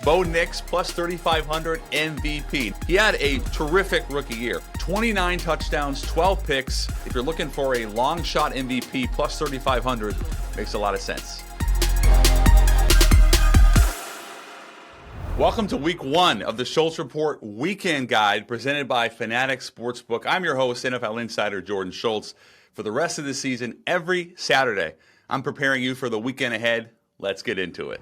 Bo Nix plus 3,500 MVP. He had a terrific rookie year. 29 touchdowns, 12 picks. If you're looking for a long shot MVP plus 3,500, makes a lot of sense. Welcome to week one of the Schultz Report Weekend Guide presented by Fanatics Sportsbook. I'm your host, NFL Insider Jordan Schultz. For the rest of the season, every Saturday, I'm preparing you for the weekend ahead. Let's get into it.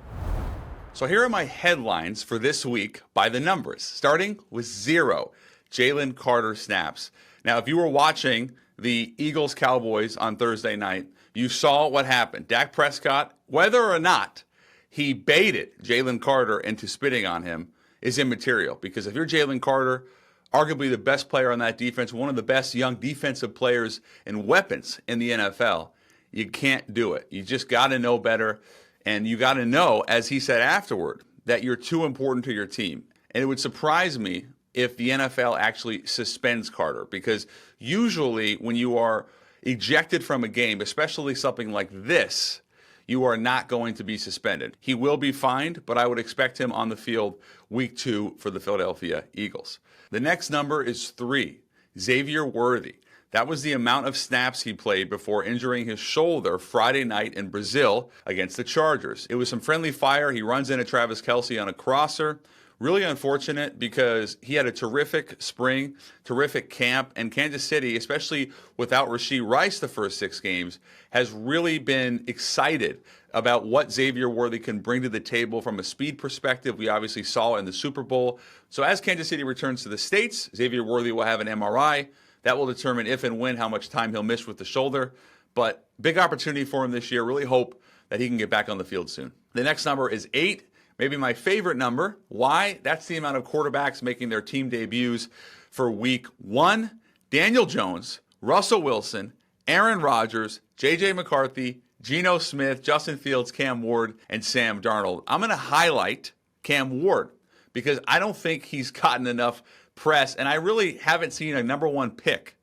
So here are my headlines for this week by the numbers, starting with 0, Jalen Carter snaps. Now, if you were watching the Eagles-Cowboys on Thursday night, you saw what happened. Dak Prescott, whether or not he baited Jalen Carter into spitting on him, is immaterial. Because if you're Jalen Carter, arguably the best player on that defense, one of the best young defensive players and weapons in the NFL, you can't do it. You just got to know better. And you got to know, as he said afterward, that you're too important to your team. And it would surprise me if the NFL actually suspends Carter, because usually when you are ejected from a game, especially something like this, you are not going to be suspended. He will be fined, but I would expect him on the field week 2 for the Philadelphia Eagles. The next number is 3, Xavier Worthy. That was the amount of snaps he played before injuring his shoulder Friday night in Brazil against the Chargers. It was some friendly fire. He runs into Travis Kelce on a crosser. Really unfortunate because he had a terrific spring, terrific camp, and Kansas City, especially without Rashee Rice the first 6 games, has really been excited about what Xavier Worthy can bring to the table from a speed perspective. We obviously saw in the Super Bowl. So as Kansas City returns to the States, Xavier Worthy will have an MRI. That will determine if and when, how much time he'll miss with the shoulder. But big opportunity for him this year. Really hope that he can get back on the field soon. The next number is 8, maybe my favorite number. Why? That's the amount of quarterbacks making their team debuts for week 1. Daniel Jones, Russell Wilson, Aaron Rodgers, J.J. McCarthy, Geno Smith, Justin Fields, Cam Ward, and Sam Darnold. I'm going to highlight Cam Ward because I don't think he's gotten enough press, and I really haven't seen a number 1 pick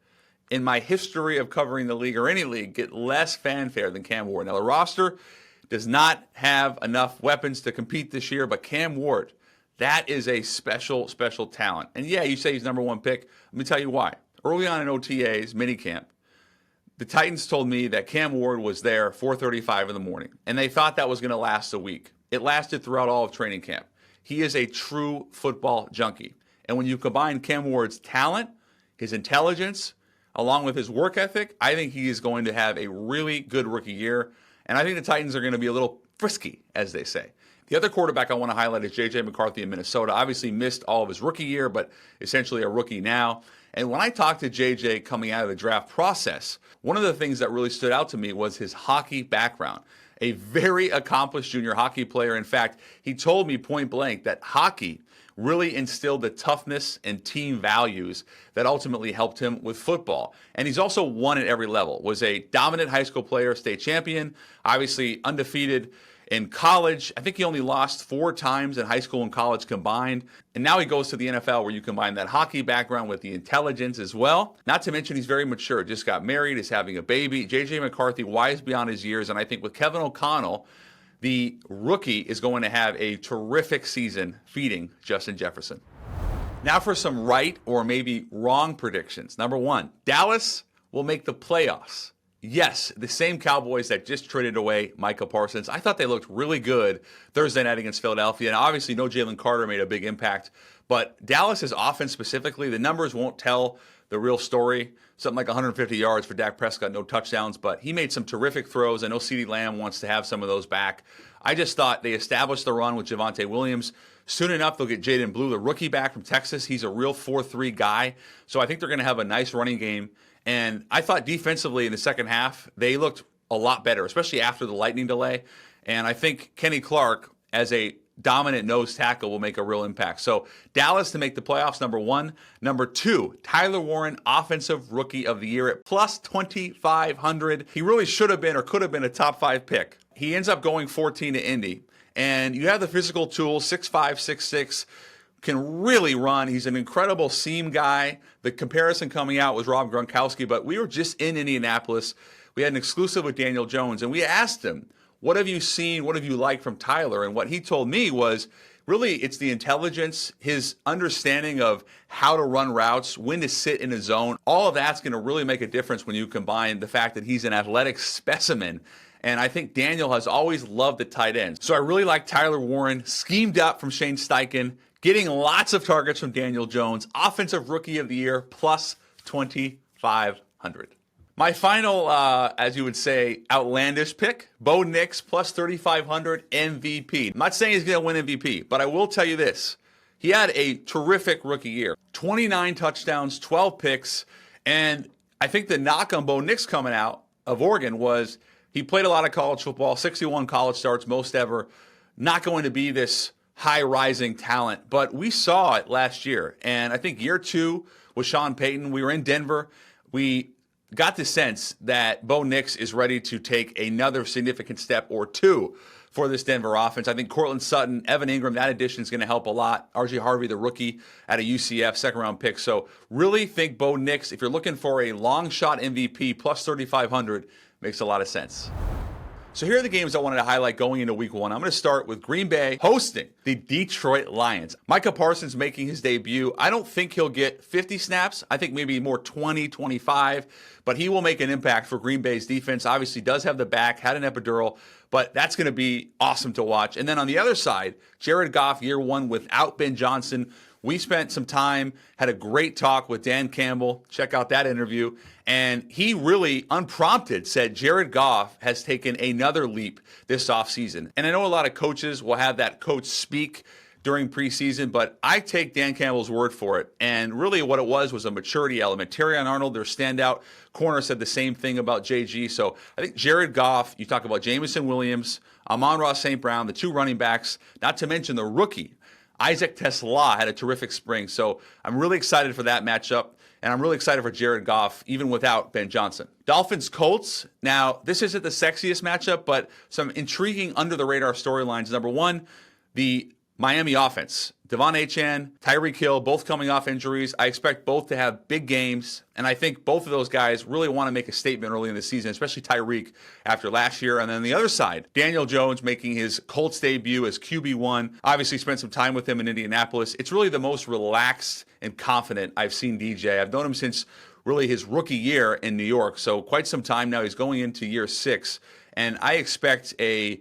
in my history of covering the league or any league get less fanfare than Cam Ward. Now, the roster does not have enough weapons to compete this year, but Cam Ward, that is a special, special talent. And yeah, you say he's number 1 pick. Let me tell you why. Early on in OTA's minicamp, the Titans told me that Cam Ward was there 4:35 in the morning, and they thought that was going to last a week. It lasted throughout all of training camp. He is a true football junkie. And when you combine Cam Ward's talent, his intelligence, along with his work ethic, I think he is going to have a really good rookie year. And I think the Titans are going to be a little frisky, as they say. The other quarterback I want to highlight is J.J. McCarthy in Minnesota. Obviously missed all of his rookie year, but essentially a rookie now. And when I talked to J.J. coming out of the draft process, one of the things that really stood out to me was his hockey background. A very accomplished junior hockey player. In fact, he told me point blank that hockey really instilled the toughness and team values that ultimately helped him with football. And he's also won at every level. Was a dominant high school player, state champion, obviously undefeated in college. I think he only lost 4 times in high school and college combined. And now he goes to the NFL where you combine that hockey background with the intelligence as well. Not to mention he's very mature. Just got married, is having a baby. J.J. McCarthy, wise beyond his years. And I think with Kevin O'Connell, the rookie is going to have a terrific season feeding Justin Jefferson. Now for some right or maybe wrong predictions. Number 1, Dallas will make the playoffs. Yes, the same Cowboys that just traded away Micah Parsons. I thought they looked really good Thursday night against Philadelphia. And obviously no Jalen Carter made a big impact. But Dallas's offense specifically, the numbers won't tell the real story. Something like 150 yards for Dak Prescott, no touchdowns, but he made some terrific throws. I know CeeDee Lamb wants to have some of those back. I just thought they established the run with Javonte Williams. Soon enough, they'll get Jaden Blue, the rookie back from Texas. He's a real 4-3 guy. So I think they're going to have a nice running game. And I thought defensively in the second half, they looked a lot better, especially after the lightning delay. And I think Kenny Clark, as a dominant nose tackle, will make a real impact. So Dallas to make the playoffs, number 1. Number 2, Tyler Warren, Offensive Rookie of the Year at plus 2,500. He really should have been or could have been a top 5 pick. He ends up going 14 to Indy. And you have the physical tools, 6'5", 6'6", can really run. He's an incredible seam guy. The comparison coming out was Rob Gronkowski, but we were just in Indianapolis. We had an exclusive with Daniel Jones, and we asked him, what have you seen, what have you liked from Tyler? And what he told me was really it's the intelligence, his understanding of how to run routes, when to sit in a zone. All of that's going to really make a difference when you combine the fact that he's an athletic specimen. And I think Daniel has always loved the tight ends. So I really like Tyler Warren, schemed up from Shane Steichen, getting lots of targets from Daniel Jones, Offensive Rookie of the Year, plus 2,500. My final, as you would say, outlandish pick, Bo Nix, plus 3,500 MVP. I'm not saying he's going to win MVP, but I will tell you this. He had a terrific rookie year. 29 touchdowns, 12 picks, and I think the knock on Bo Nix coming out of Oregon was he played a lot of college football, 61 college starts, most ever. Not going to be this high-rising talent, but we saw it last year. And I think year 2 with Sean Payton, we were in Denver. We got the sense that Bo Nix is ready to take another significant step or two for this Denver offense. I think Cortland Sutton, Evan Ingram, that addition is going to help a lot. R.J. Harvey, the rookie at a UCF, second-round pick. So really think Bo Nix, if you're looking for a long-shot MVP, plus 3,500, makes a lot of sense. So here are the games I wanted to highlight going into week 1. I'm going to start with Green Bay hosting the Detroit Lions. Micah Parsons making his debut. I don't think he'll get 50 snaps. I think maybe more 20, 25, but he will make an impact for Green Bay's defense. Obviously does have the back, had an epidural, but that's going to be awesome to watch. And then on the other side, Jared Goff, year 1 without Ben Johnson. We spent some time, had a great talk with Dan Campbell. Check out that interview. And he really, unprompted, said Jared Goff has taken another leap this offseason. And I know a lot of coaches will have that coach speak during preseason, but I take Dan Campbell's word for it. And really what it was a maturity element. Terrion Arnold, their standout corner, said the same thing about JG. So I think Jared Goff, you talk about Jameson Williams, Amon-Ra St. Brown, the 2 running backs, not to mention the rookie, Isaac Tesla, had a terrific spring. So I'm really excited for that matchup. And I'm really excited for Jared Goff, even without Ben Johnson. Dolphins Colts. Now, this isn't the sexiest matchup, but some intriguing under-the-radar storylines. Number 1, the Miami offense. Devon Achane, Tyreek Hill, both coming off injuries. I expect both to have big games, and I think both of those guys really want to make a statement early in the season, especially Tyreek after last year. And then the other side, Daniel Jones making his Colts debut as QB1. Obviously spent some time with him in Indianapolis. It's really the most relaxed and confident I've seen DJ. I've known him since really his rookie year in New York, so quite some time now. He's going into year 6, and I expect a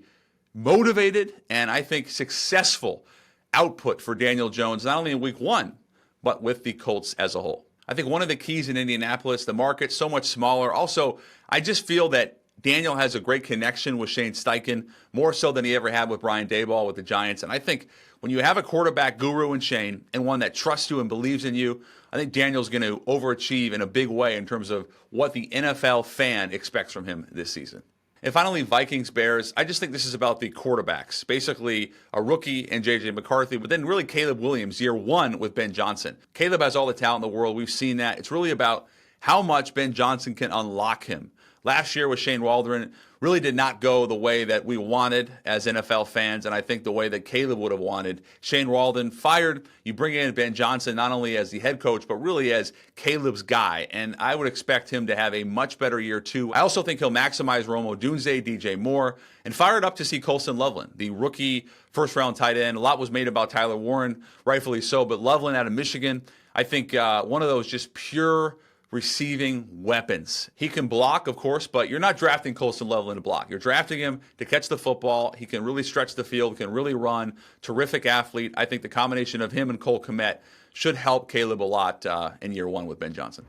motivated and I think successful output for Daniel Jones, not only in week 1, but with the Colts as a whole. I think one of the keys in Indianapolis, the market so much smaller. Also, I just feel that Daniel has a great connection with Shane Steichen, more so than he ever had with Brian Daboll with the Giants. And I think when you have a quarterback guru in Shane and one that trusts you and believes in you, I think Daniel's going to overachieve in a big way in terms of what the NFL fan expects from him this season. And finally, Vikings-Bears. I just think this is about the quarterbacks. Basically, a rookie and J.J. McCarthy, but then really Caleb Williams, year 1 with Ben Johnson. Caleb has all the talent in the world. We've seen that. It's really about how much Ben Johnson can unlock him. Last year with Shane Waldron, really did not go the way that we wanted as NFL fans, and I think the way that Caleb would have wanted. Shane Waldron fired. You bring in Ben Johnson not only as the head coach, but really as Caleb's guy, and I would expect him to have a much better year 2. I also think he'll maximize Rome Odunze, DJ Moore, and fired up to see Colston Loveland, the rookie first-round tight end. A lot was made about Tyler Warren, rightfully so, but Loveland out of Michigan, I think one of those just pure receiving weapons. He can block, of course, but you're not drafting Colston Loveland to block. You're drafting him to catch the football. He can really stretch the field, can really run. Terrific athlete. I think the combination of him and Cole Kmet should help Caleb a lot in year 1 with Ben Johnson.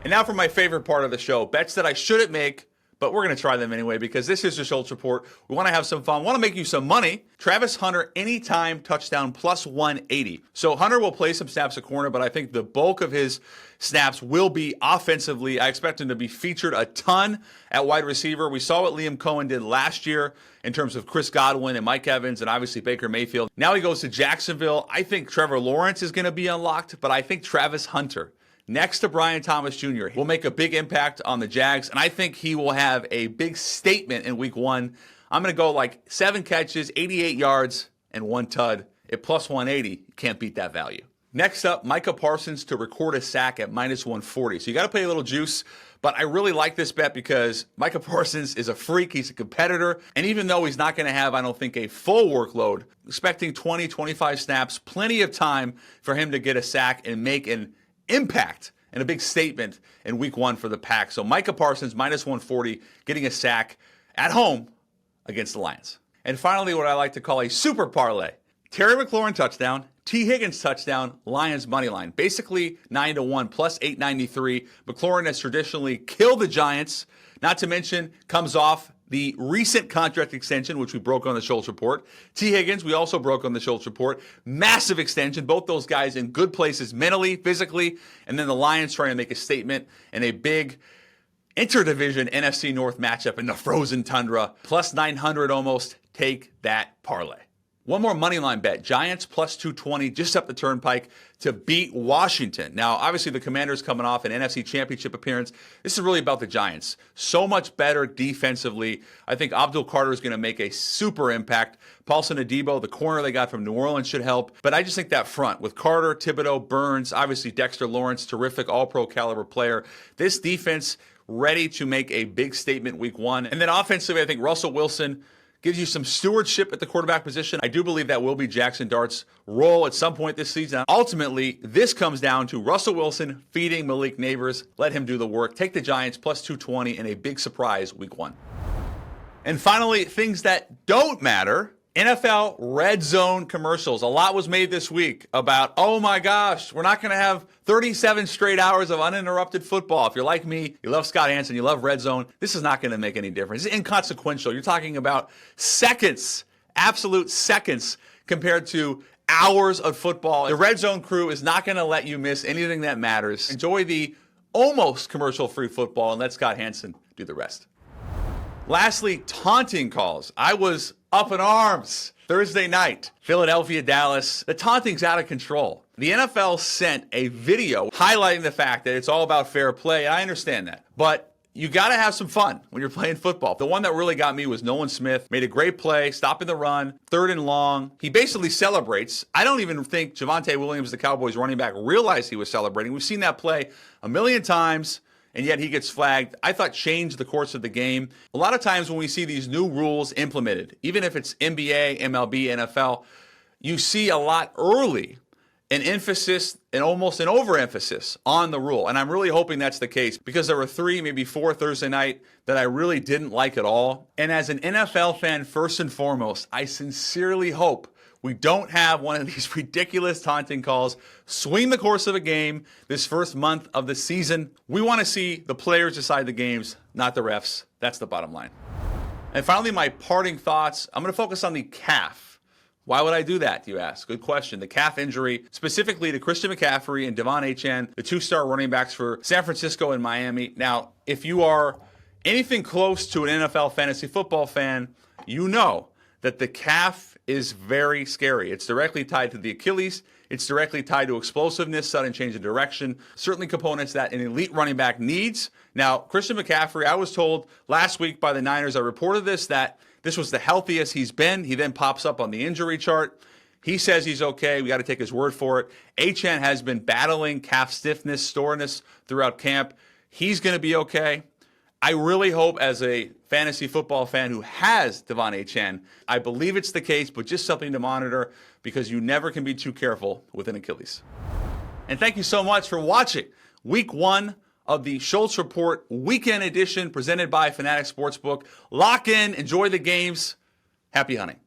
And now for my favorite part of the show, bets that I shouldn't make, but we're going to try them anyway because this is the Schultz Report. We want to have some fun. We want to make you some money. Travis Hunter, anytime touchdown, plus 180. So Hunter will play some snaps at corner, but I think the bulk of his snaps will be offensively. I expect him to be featured a ton at wide receiver. We saw what Liam Cohen did last year in terms of Chris Godwin and Mike Evans and obviously Baker Mayfield. Now he goes to Jacksonville. I think Trevor Lawrence is going to be unlocked, but I think Travis Hunter, next to Brian Thomas Jr., will make a big impact on the Jags, and I think he will have a big statement in week 1. I'm going to go like 7 catches, 88 yards, and 1 tud at plus 180. You can't beat that value. Next up, Micah Parsons to record a sack at minus 140. So you got to play a little juice, But I really like this bet because Micah Parsons is a freak. He's a competitor. And even though he's not going to have, I don't think, a full workload, expecting 20, 25 snaps, plenty of time for him to get a sack and make an impact and a big statement in week 1 for the Pack. So Micah Parsons, minus 140, getting a sack at home against the Lions. And finally, what I like to call a super parlay. Terry McLaurin touchdown, T. Higgins touchdown, Lions money line. Basically 9-1 plus 893. McLaurin has traditionally killed the Giants, not to mention comes off the recent contract extension, which we broke on the Schultz Report. T. Higgins, we also broke on the Schultz Report. Massive extension. Both those guys in good places mentally, physically. And then the Lions trying to make a statement in a big interdivision NFC North matchup in the frozen tundra. Plus 900 almost. Take that parlay. One more money line bet. Giants plus 220 just up the turnpike to beat Washington. Now, obviously, the Commanders coming off an NFC Championship appearance. This is really about the Giants. So much better defensively. I think Abdul Carter is going to make a super impact. Paulson Adebo, the corner they got from New Orleans, should help. But I just think that front with Carter, Thibodeau, Burns, obviously Dexter Lawrence, terrific all-pro caliber player. This defense ready to make a big statement week 1. And then offensively, I think Russell Wilson gives you some stewardship at the quarterback position. I do believe that will be Jackson Dart's role at some point this season. Ultimately, this comes down to Russell Wilson feeding Malik Neighbors. Let him do the work. Take the Giants plus 220 in a big surprise week 1. And finally, things that don't matter. NFL Red Zone Commercials. A lot was made this week about, oh my gosh, we're not going to have 37 straight hours of uninterrupted football. If you're like me, you love Scott Hansen, you love Red Zone, this is not going to make any difference. It's inconsequential. You're talking about seconds, absolute seconds compared to hours of football. The Red Zone crew is not going to let you miss anything that matters. Enjoy the almost commercial-free football and let Scott Hansen do the rest. Lastly, taunting calls. I was up in arms Thursday night, Philadelphia, Dallas. The taunting's out of control. The NFL sent a video highlighting the fact that it's all about fair play. I understand that. But you got to have some fun when you're playing football. The one that really got me was Nolan Smith. Made a great play, stopping the run, 3rd and long. He basically celebrates. I don't even think Javonte Williams, the Cowboys running back, realized he was celebrating. We've seen that play a million times. And yet he gets flagged. I thought changed the course of the game. A lot of times when we see these new rules implemented, even if it's NBA, MLB, NFL, you see a lot early an emphasis and almost an overemphasis on the rule. And I'm really hoping that's the case because there were 3, maybe 4 Thursday night that I really didn't like at all. And as an NFL fan, first and foremost, I sincerely hope we don't have one of these ridiculous taunting calls swing the course of a game this first month of the season. We want to see the players decide the games, not the refs. That's the bottom line. And finally, my parting thoughts. I'm going to focus on the calf. Why would I do that, you ask? Good question. The calf injury, specifically to Christian McCaffrey and Devon Achane, the 2-star running backs for San Francisco and Miami. Now, if you are anything close to an NFL fantasy football fan, you know that the calf is very scary. It's directly tied to the Achilles. It's directly tied to explosiveness, sudden change of direction, certainly components that an elite running back needs. Now, Christian McCaffrey, I was told last week by the Niners, I reported this, that this was the healthiest he's been. He then pops up on the injury chart. He says he's okay. We got to take his word for it. Achane has been battling calf stiffness, soreness throughout camp. He's going to be okay. I really hope, as a fantasy football fan who has Devon Achane, I believe it's the case, but just something to monitor because you never can be too careful with an Achilles. And thank you so much for watching Week 1 of the Schultz Report Weekend Edition presented by Fanatics Sportsbook. Lock in, enjoy the games. Happy hunting.